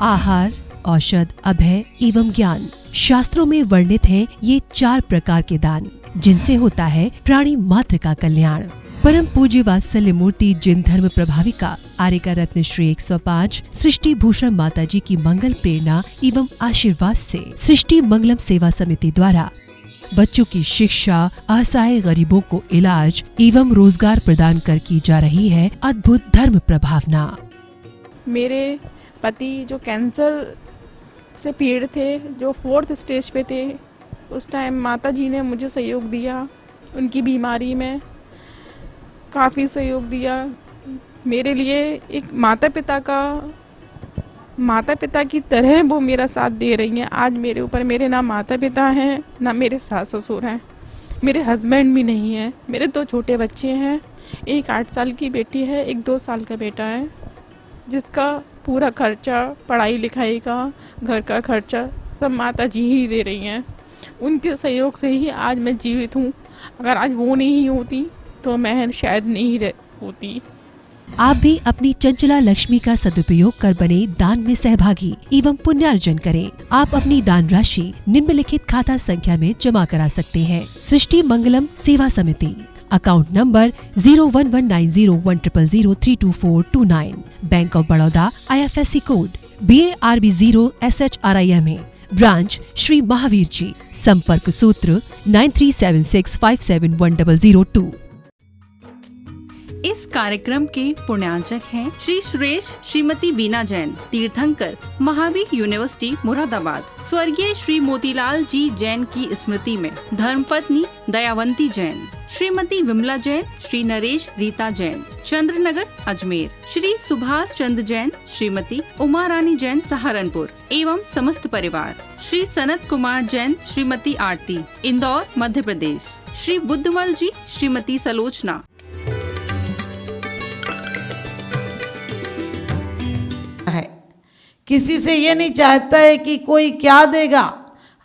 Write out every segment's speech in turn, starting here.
आहार, औषध, अभय एवं ज्ञान। शास्त्रों में वर्णित हैं ये 4 प्रकार के दान, जिनसे होता है प्राणी मात्र का कल्याण। परम पूज्य वात्सल्य मूर्ति जिन धर्म प्रभाविका आर्यका रत्न श्री 105 सृष्टि भूषण माता जी की मंगल प्रेरणा एवं आशीर्वाद से सृष्टि मंगलम सेवा समिति द्वारा बच्चों की शिक्षा, असहाय गरीबों को इलाज एवं रोजगार प्रदान कर की जा रही है अद्भुत धर्म प्रभावना। मेरे पति जो कैंसर से पीड़ित थे, जो 4th स्टेज पे थे, उस टाइम माता जी ने मुझे सहयोग दिया। उनकी बीमारी में काफ़ी सहयोग दिया। मेरे लिए एक माता पिता की तरह वो मेरा साथ दे रही हैं। आज मेरे ऊपर मेरे ना माता पिता हैं, ना मेरे सास ससुर हैं, मेरे हस्बैंड भी नहीं हैं। मेरे 2 छोटे बच्चे हैं, एक 8 साल की बेटी है, एक 2 साल का बेटा है, जिसका पूरा खर्चा, पढ़ाई लिखाई का, घर का खर्चा सब माता जी ही दे रही हैं। उनके सहयोग से ही आज मैं जीवित हूँ। अगर आज वो नहीं होती तो मैं शायद नहीं होती। आप भी अपनी चंचला लक्ष्मी का सदुपयोग कर बने दान में सहभागी एवं पुण्यार्जन करें। आप अपनी दान राशि निम्नलिखित खाता संख्या में जमा करा सकते हैं। सृष्टि Mangalam Seva Samiti, account number 01190100032429, bank of Baroda, IFSC code BARB 0SHRIMA, branch Shri Mahavir ji, संपर्क सूत्र 9376571002। इस कार्यक्रम के पुण्यार्चक हैं श्री सुरेश श्रीमती बीना जैन, तीर्थंकर, महावीर यूनिवर्सिटी मुरादाबाद। स्वर्गीय श्री मोतीलाल जी जैन की स्मृति में धर्मपत्नी दयावंती जैन, श्रीमती विमला जैन, श्री नरेश रीता जैन, चंद्रनगर अजमेर, श्री सुभाष चंद्र जैन, श्रीमती उमा रानी जैन सहारनपुर एवं समस्त परिवार, श्री सनत कुमार जैन, श्रीमती आरती, इंदौर मध्य प्रदेश, श्री बुद्धमल जी, श्रीमती सलोचना। किसी से ये नहीं चाहता है कि कोई क्या देगा।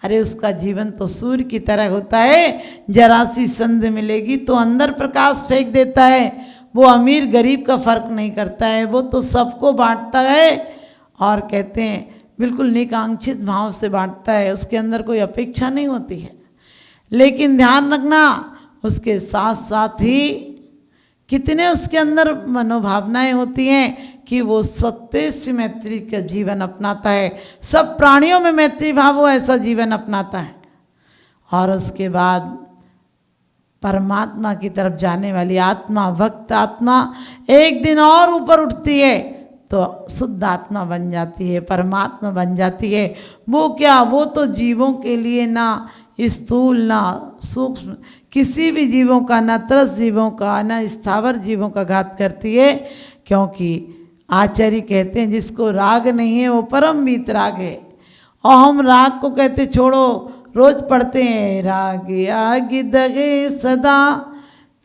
अरे उसका जीवन तो सूर्य की तरह होता है, जरा सी संध मिलेगी तो अंदर प्रकाश फेंक देता है। वो अमीर गरीब का फर्क नहीं करता है, वो तो सबको बांटता है और कहते हैं बिल्कुल निकांक्षित भाव से बांटता है। उसके अंदर कोई अपेक्षा नहीं होती है। लेकिन ध्यान रखना, उसके साथ साथ ही कितने उसके अंदर मनोभावनाएं होती हैं कि वो सत्य से मैत्री का जीवन अपनाता है। सब प्राणियों में मैत्री भाव वो ऐसा जीवन अपनाता है। और उसके बाद परमात्मा की तरफ जाने वाली आत्मा, भक्त आत्मा एक दिन और ऊपर उठती है तो शुद्ध आत्मा बन जाती है, परमात्मा बन जाती है। वो क्या, वो तो जीवों के लिए ना स्थूल ना सूक्ष्म किसी भी जीवों का, ना त्रस जीवों का, ना स्थावर जीवों का घात करती है। क्योंकि आचार्य कहते हैं जिसको राग नहीं है वो परम वीतराग है। और हम राग को कहते छोड़ो, रोज पढ़ते हैं, राग आग दगे सदा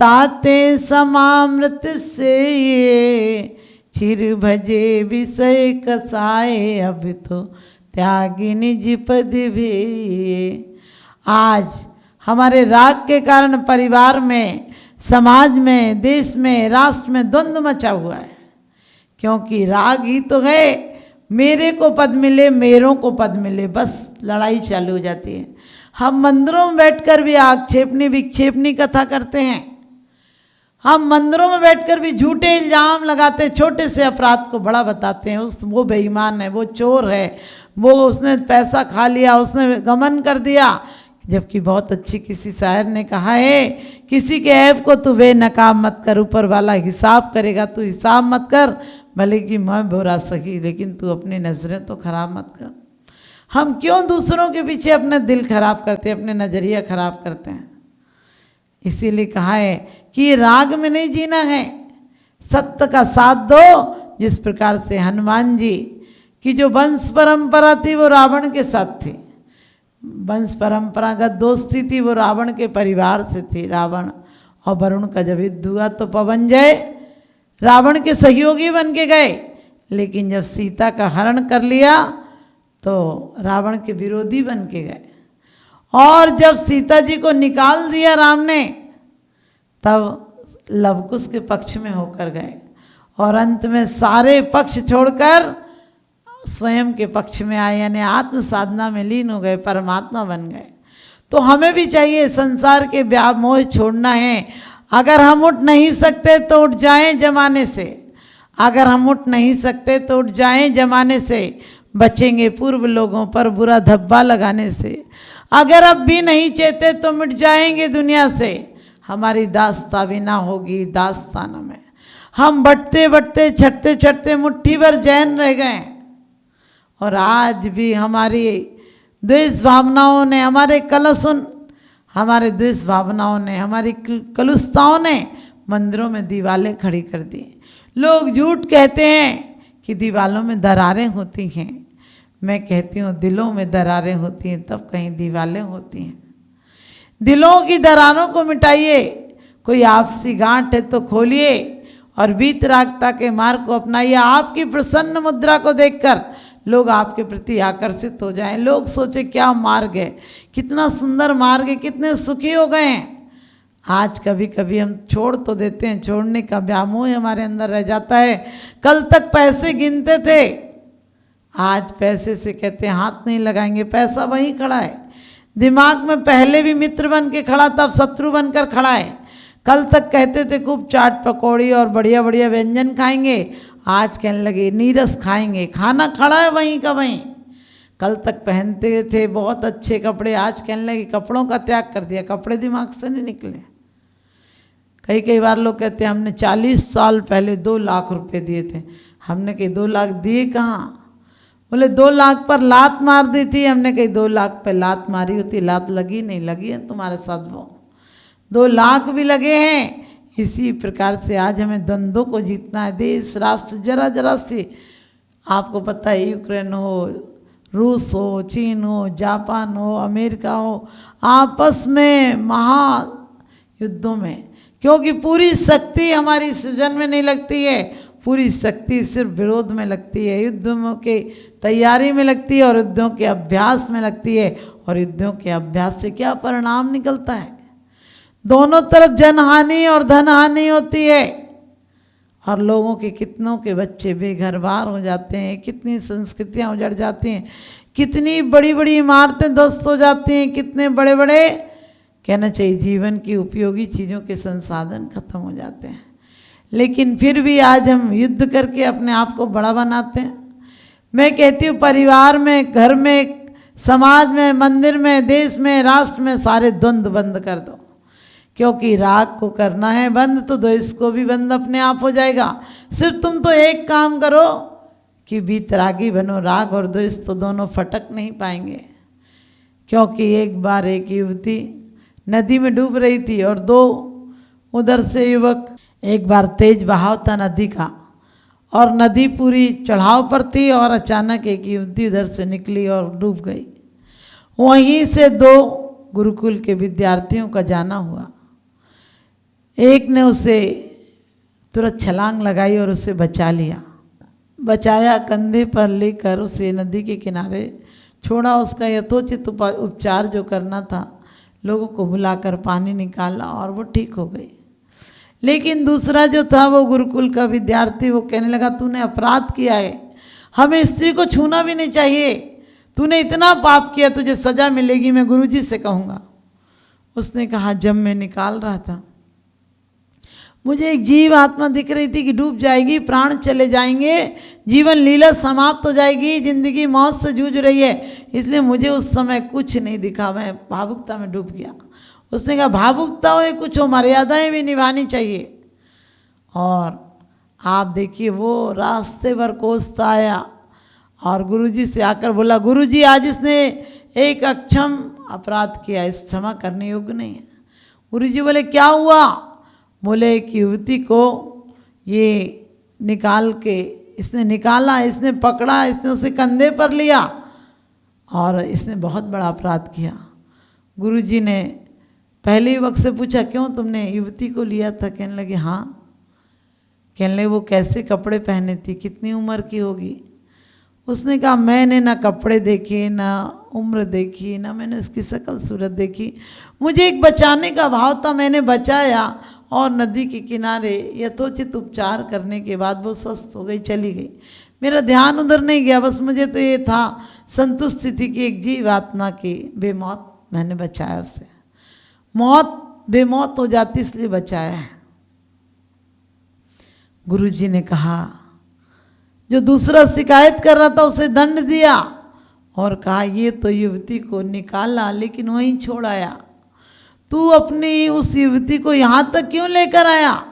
ताते समामृत से ये चिर भजे विषय कसाए अब तो त्यागी निज पद भे। आज हमारे राग के कारण परिवार में, समाज में, देश में, राष्ट्र में द्वंद्व मचा हुआ है। क्योंकि राग ही तो है, मेरे को पद मिले, मेरों को पद मिले, बस लड़ाई चालू हो जाती है। हम मंदिरों में बैठकर भी आक्षेपनी विक्षेपनी कथा करते हैं। हम मंदिरों में बैठकर भी झूठे इल्जाम लगाते हैं, छोटे से अपराध को बड़ा बताते हैं। वो बेईमान है, वो चोर है, वो उसने पैसा खा लिया, उसने गमन कर दिया। जबकि बहुत अच्छी किसी शायर ने कहा है, किसी के ऐब को तू बेनकाब मत कर, ऊपर वाला हिसाब करेगा, तू हिसाब मत कर। भले कि मैं बुरा सही, लेकिन तू अपनी नज़रें तो खराब मत कर। हम क्यों दूसरों के पीछे अपना दिल खराब करते हैं, अपने नज़रिया खराब करते हैं। इसीलिए कहा है कि राग में नहीं जीना है, सत्य का साथ दो। जिस प्रकार से हनुमान जी की जो वंश परंपरा थी वो रावण के साथ थी, वंश परंपरागत दोस्ती थी, वो रावण के परिवार से थी। रावण और वरुण का जब युद्ध हुआ तो पवनजय रावण के सहयोगी बन के गए, लेकिन जब सीता का हरण कर लिया तो रावण के विरोधी बन के गए। और जब सीता जी को निकाल दिया राम ने, तब लवकुश के पक्ष में होकर गए और अंत में सारे पक्ष छोड़कर स्वयं के पक्ष में आए, यानी आत्म साधना में लीन हो गए, परमात्मा बन गए। तो हमें भी चाहिए संसार के व्याप मोह छोड़ना है। अगर हम उठ नहीं सकते तो उठ जाएं जमाने से, अगर हम उठ नहीं सकते तो उठ जाएं जमाने से, बचेंगे पूर्व लोगों पर बुरा धब्बा लगाने से। अगर अब भी नहीं चेते तो मिट जाएंगे दुनिया से, हमारी दास्ता भी ना होगी दास्ताना में। हम बढ़ते बढ़ते छटते छटते मुट्ठी भर जैन रह गए, और आज भी हमारी द्वेष भावनाओं ने, हमारे द्वेष भावनाओं ने, हमारी कलुषताओं ने मंदिरों में दीवारें खड़ी कर दी। लोग झूठ कहते हैं कि दीवारों में दरारें होती हैं, मैं कहती हूँ दिलों में दरारें होती हैं तब कहीं दीवारें होती हैं। दिलों की दरारों को मिटाइए, कोई आपसी गांठ है तो खोलिए और वीतरागता के मार्ग को अपनाइए। आपकी प्रसन्न मुद्रा को देखकर लोग आपके प्रति आकर्षित हो जाएं, लोग सोचे क्या मार्ग है, कितना सुंदर मार्ग है, कितने सुखी हो गए हैं। आज कभी कभी हम छोड़ तो देते हैं, छोड़ने का व्यामोह हमारे अंदर रह जाता है। कल तक पैसे गिनते थे, आज पैसे से कहते हैं हाथ नहीं लगाएंगे, पैसा वहीं खड़ा है। दिमाग में पहले भी मित्र बन के खड़ा था, अब शत्रु बनकर खड़ा है। कल तक कहते थे खूब चाट पकौड़ी और बढ़िया बढ़िया व्यंजन खाएंगे, आज कहने लगे नीरस खाएंगे, खाना खड़ा है वहीं का वहीं। कल तक पहनते थे बहुत अच्छे कपड़े, आज कहने लगे कपड़ों का त्याग कर दिया, कपड़े दिमाग से नहीं निकले। कई बार लोग कहते हैं हमने 40 साल पहले 2 लाख रुपए दिए थे। हमने कहीं 2 लाख दिए कहाँ? बोले 2 लाख पर लात मार दी थी। हमने कहीं 2 लाख पे लात मारी होती, लात लगी नहीं लगी है तुम्हारे साथ, वो 2 लाख भी लगे हैं। इसी प्रकार से आज हमें द्वंद्वों को जीतना है। देश राष्ट्र जरा जरा से, आपको पता है यूक्रेन हो, रूस हो, चीन हो, जापान हो, अमेरिका हो, आपस में महायुद्धों में, क्योंकि पूरी शक्ति हमारी सृजन में नहीं लगती है, पूरी शक्ति सिर्फ विरोध में लगती है, युद्धों के तैयारी में लगती है और युद्धों के अभ्यास में लगती है। और युद्धों के अभ्यास से क्या परिणाम निकलता है? दोनों तरफ जनहानि और धनहानि होती है, और लोगों के कितनों के बच्चे बेघर बार हो जाते हैं, कितनी संस्कृतियाँ उजड़ जाती हैं, कितनी बड़ी बड़ी इमारतें ध्वस्त हो जाती हैं, कितने बड़े बड़े, कहना चाहिए जीवन की उपयोगी चीज़ों के संसाधन खत्म हो जाते हैं। लेकिन फिर भी आज हम युद्ध करके अपने आप को बड़ा बनाते हैं। मैं कहती हूँ परिवार में, घर में, समाज में, मंदिर में, देश में, राष्ट्र में सारे द्वंद्व बंद कर दो, क्योंकि राग को करना है बंद तो द्वेष को भी बंद अपने आप हो जाएगा। सिर्फ तुम तो एक काम करो कि वीतरागी बनो, राग और द्वेष तो दोनों फटक नहीं पाएंगे। क्योंकि एक बार एक युवती नदी में डूब रही थी और 2 उधर से युवक, एक बार तेज बहाव था नदी का और नदी पूरी चढ़ाव पर थी और अचानक एक युवती उधर से निकली और डूब गई। वहीं से 2 गुरुकुल के विद्यार्थियों का जाना हुआ। एक ने उसे तुरंत छलांग लगाई और उसे बचा लिया, बचाया, कंधे पर लेकर उसे नदी के किनारे छोड़ा। उसका यथोचित उपचार जो करना था, लोगों को बुलाकर पानी निकाला और वो ठीक हो गई। लेकिन दूसरा जो था वो गुरुकुल का विद्यार्थी, वो कहने लगा तूने अपराध किया है, हमें स्त्री को छूना भी नहीं चाहिए, तूने इतना पाप किया, तुझे सजा मिलेगी, मैं गुरुजी से कहूँगा। उसने कहा जब मैं निकाल रहा था मुझे एक जीव आत्मा दिख रही थी कि डूब जाएगी, प्राण चले जाएंगे, जीवन लीला समाप्त हो जाएगी, जिंदगी मौत से जूझ रही है, इसलिए मुझे उस समय कुछ नहीं दिखा, मैं भावुकता में डूब गया। उसने कहा भावुकता हो कुछ हो, मर्यादाएं भी निभानी चाहिए। और आप देखिए वो रास्ते पर कोसता आया और गुरुजी से आकर बोला गुरुजी आज इसने एक अक्षम अपराध किया, इस क्षमा करने योग्य नहीं है। गुरुजी बोले क्या हुआ? बोले एक युवती को ये निकाल के, इसने निकाला, इसने पकड़ा, इसने उसे कंधे पर लिया और इसने बहुत बड़ा अपराध किया। गुरुजी ने पहले युवक से पूछा क्यों तुमने युवती को लिया था? कहने लगे हाँ। कहने लगे वो कैसे कपड़े पहने थी, कितनी उम्र की होगी? उसने कहा मैंने ना कपड़े देखे, ना उम्र देखी, ना मैंने उसकी शक्ल सूरत देखी, मुझे एक बचाने का भाव था, मैंने बचाया और नदी के किनारे यथोचित उपचार करने के बाद वो स्वस्थ हो गई, चली गई। मेरा ध्यान उधर नहीं गया, बस मुझे तो ये था संतुष्टि थी कि एक जीव आत्मा की बेमौत मैंने बचाया उसे। मौत बेमौत हो जाती इसलिए बचाया है। गुरु जी ने कहा, जो दूसरा शिकायत कर रहा था उसे दंड दिया और कहा ये तो युवती को निकाला लेकिन वहीं छोड़ आया, तू अपनी उस युवती को यहाँ तक क्यों लेकर आया?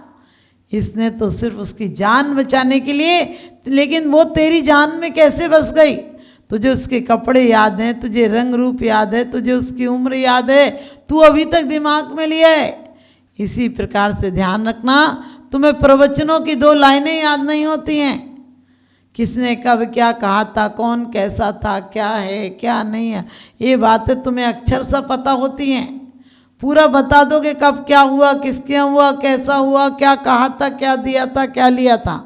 इसने तो सिर्फ उसकी जान बचाने के लिए, लेकिन वो तेरी जान में कैसे बस गई? तुझे उसके कपड़े याद हैं, तुझे रंग रूप याद है, तुझे उसकी उम्र याद है, तू अभी तक दिमाग में लिया है। इसी प्रकार से ध्यान रखना, तुम्हें प्रवचनों की 2 लाइनें याद नहीं होती हैं। किसने कब क्या कहा था, कौन कैसा था, क्या है क्या नहीं है, ये बातें तुम्हें अक्षर सा पता होती हैं। पूरा बता दोगे कब क्या हुआ, किसके हुआ, कैसा हुआ, क्या कहा था, क्या दिया था, क्या लिया था।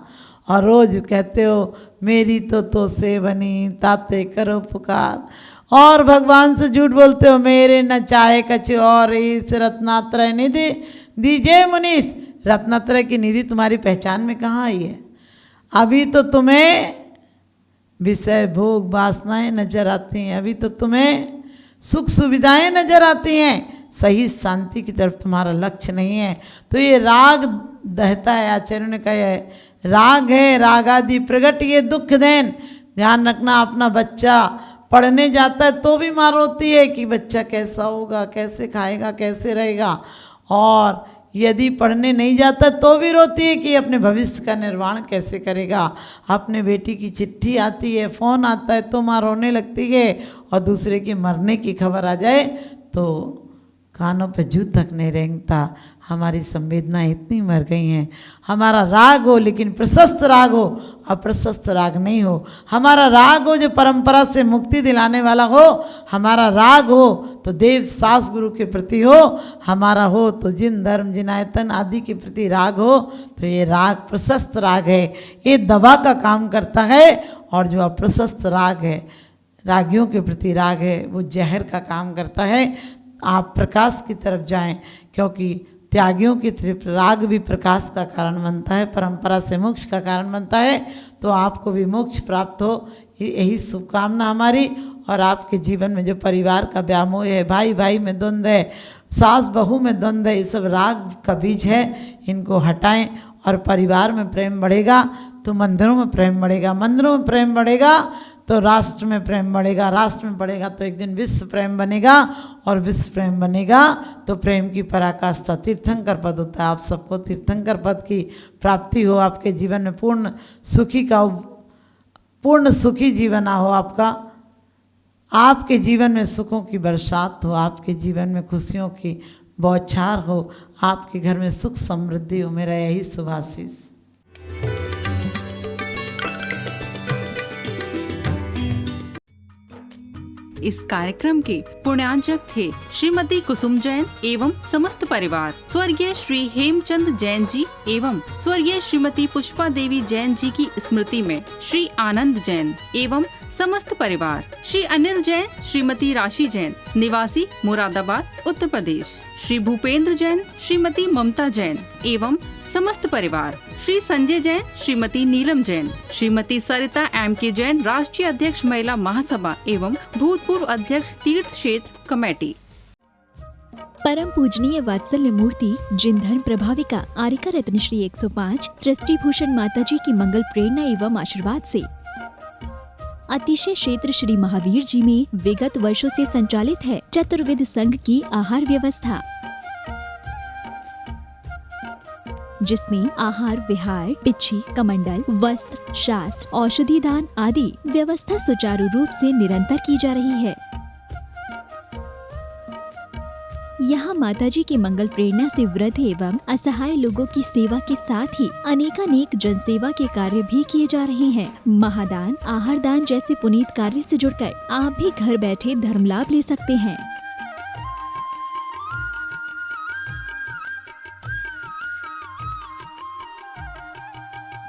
और रोज कहते हो मेरी तो से बनी ताते करो पुकार, और भगवान से झूठ बोलते हो मेरे न चाहे कछ और इस रत्नात्रय निधि दीजिए मुनीस। रत्नात्रय की निधि तुम्हारी पहचान में कहाँ आई है? अभी तो तुम्हें विषय भोग वासनाएं नजर आती हैं, अभी तो तुम्हें सुख सुविधाएं नजर आती हैं, सही शांति की तरफ तुम्हारा लक्ष्य नहीं है। तो ये राग दहता है, आचार्य ने कहा है राग है, राग आदि प्रगट ये दुख देन। ध्यान रखना, अपना बच्चा पढ़ने जाता है तो भी मार होती है कि बच्चा कैसा होगा, कैसे खाएगा, कैसे रहेगा, और यदि पढ़ने नहीं जाता तो भी रोती है कि अपने भविष्य का निर्माण कैसे करेगा। अपने बेटी की चिट्ठी आती है, फ़ोन आता है तो माँ रोने लगती है, और दूसरे की मरने की खबर आ जाए तो कानों पे जू तक नहीं रेंगता। हमारी संवेदनाएं इतनी मर गई हैं। हमारा राग हो लेकिन प्रशस्त राग हो, अप्रशस्त राग नहीं हो। हमारा राग हो जो परंपरा से मुक्ति दिलाने वाला हो, हमारा राग हो तो देव सास गुरु के प्रति हो, हमारा हो तो जिन धर्म जिनायतन आदि के प्रति राग हो। तो ये राग प्रशस्त राग है, ये दवा का काम करता है। और जो अप्रशस्त राग है, रागियों के प्रति राग है, वो जहर का काम करता है। आप प्रकाश की तरफ जाएं, क्योंकि त्यागियों की तरफ राग भी प्रकाश का कारण बनता है, परंपरा से मोक्ष का कारण बनता है। तो आपको भी मोक्ष प्राप्त हो, यही शुभकामना हमारी। और आपके जीवन में जो परिवार का व्यामोह है, भाई भाई में द्वंद्व है, सास बहू में द्वंद्व है, ये सब राग का बीज है। इनको हटाएं और परिवार में प्रेम बढ़ेगा तो मंदिरों में प्रेम बढ़ेगा, मंदिरों में प्रेम बढ़ेगा तो राष्ट्र में प्रेम बढ़ेगा, राष्ट्र में बढ़ेगा तो एक दिन विश्व प्रेम बनेगा, और विश्व प्रेम बनेगा तो प्रेम की पराकाष्ठा तीर्थंकर पद होता है। आप सबको तीर्थंकर पद की प्राप्ति हो, आपके जीवन में पूर्ण सुखी जीवन हो आपका, आपके जीवन में सुखों की बरसात हो, आपके जीवन में खुशियों की बौछार हो, आपके घर में सुख समृद्धि हो। मेरा यही शुभाशीष। इस कार्यक्रम के पुण्यांजक थे श्रीमती कुसुम जैन एवं समस्त परिवार, स्वर्गीय श्री हेमचंद जैन जी एवं स्वर्गीय श्रीमती पुष्पा देवी जैन जी की स्मृति में श्री आनंद जैन एवं समस्त परिवार, श्री अनिल जैन, श्रीमती राशि जैन निवासी मुरादाबाद उत्तर प्रदेश, श्री भूपेंद्र जैन, श्रीमती ममता जैन एवं समस्त परिवार, श्री संजय जैन, श्रीमती नीलम जैन, श्रीमती सरिता M.K. जैन राष्ट्रीय अध्यक्ष महिला महासभा एवं भूतपूर्व अध्यक्ष तीर्थ क्षेत्र कमेटी। परम पूजनीय वात्सल्य मूर्ति जिन धर्म प्रभाविका आरिका रत्न श्री 105 सृष्टि भूषण माता जी की मंगल प्रेरणा एवं आशीर्वाद से अतिशय क्षेत्र श्री महावीर जी में विगत वर्षों से संचालित है चतुर्विध संघ की आहार व्यवस्था, जिसमें आहार विहार, पिच्छी, कमंडल, वस्त्र, शास्त्र, औषधि दान आदि व्यवस्था सुचारू रूप से निरंतर की जा रही है। यहाँ माताजी की मंगल प्रेरणा से वृद्ध एवं असहाय लोगों की सेवा के साथ ही अनेकानेक जनसेवा के कार्य भी किए जा रहे हैं। महादान, आहार दान जैसे पुनीत कार्य से जुड़कर आप भी घर बैठे धर्म लाभ ले सकते हैं।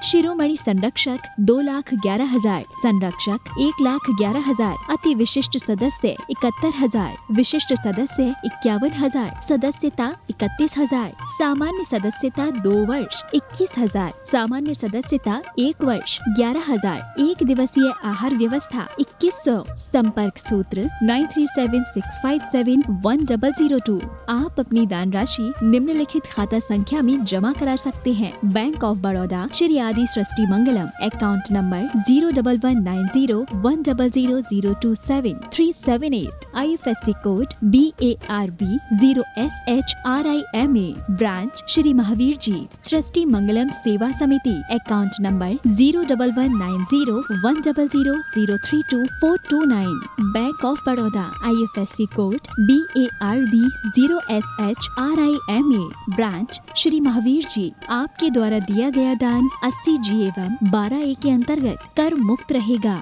शिरोमणि संरक्षक 2,11,000, संरक्षक 1,11,000, अति विशिष्ट सदस्य 71,000, विशिष्ट सदस्य 51,000, सदस्यता 31,000, सामान्य सदस्यता 2 वर्ष 21,000, सामान्य सदस्यता 1 वर्ष 11,000, एक दिवसीय आहार व्यवस्था 2100, संपर्क सूत्र 9376571002। आप अपनी दान राशि निम्नलिखित खाता संख्या में जमा करा सकते हैं। Bank of Baroda, Shri Adi Srishti Mangalam, account number 0119010027378, IFSC code BARB 0SHRIMA, branch Shri Mahavir ji, Srishti Mangalam Seva Samiti, account number 0119010003249, bank of Baroda, IFSC code BARB 0SHRIMA, branch Shri Mahavir ji. आपके द्वारा दिया गया दान 80G एवं 12A के अंतर्गत कर मुक्त रहेगा।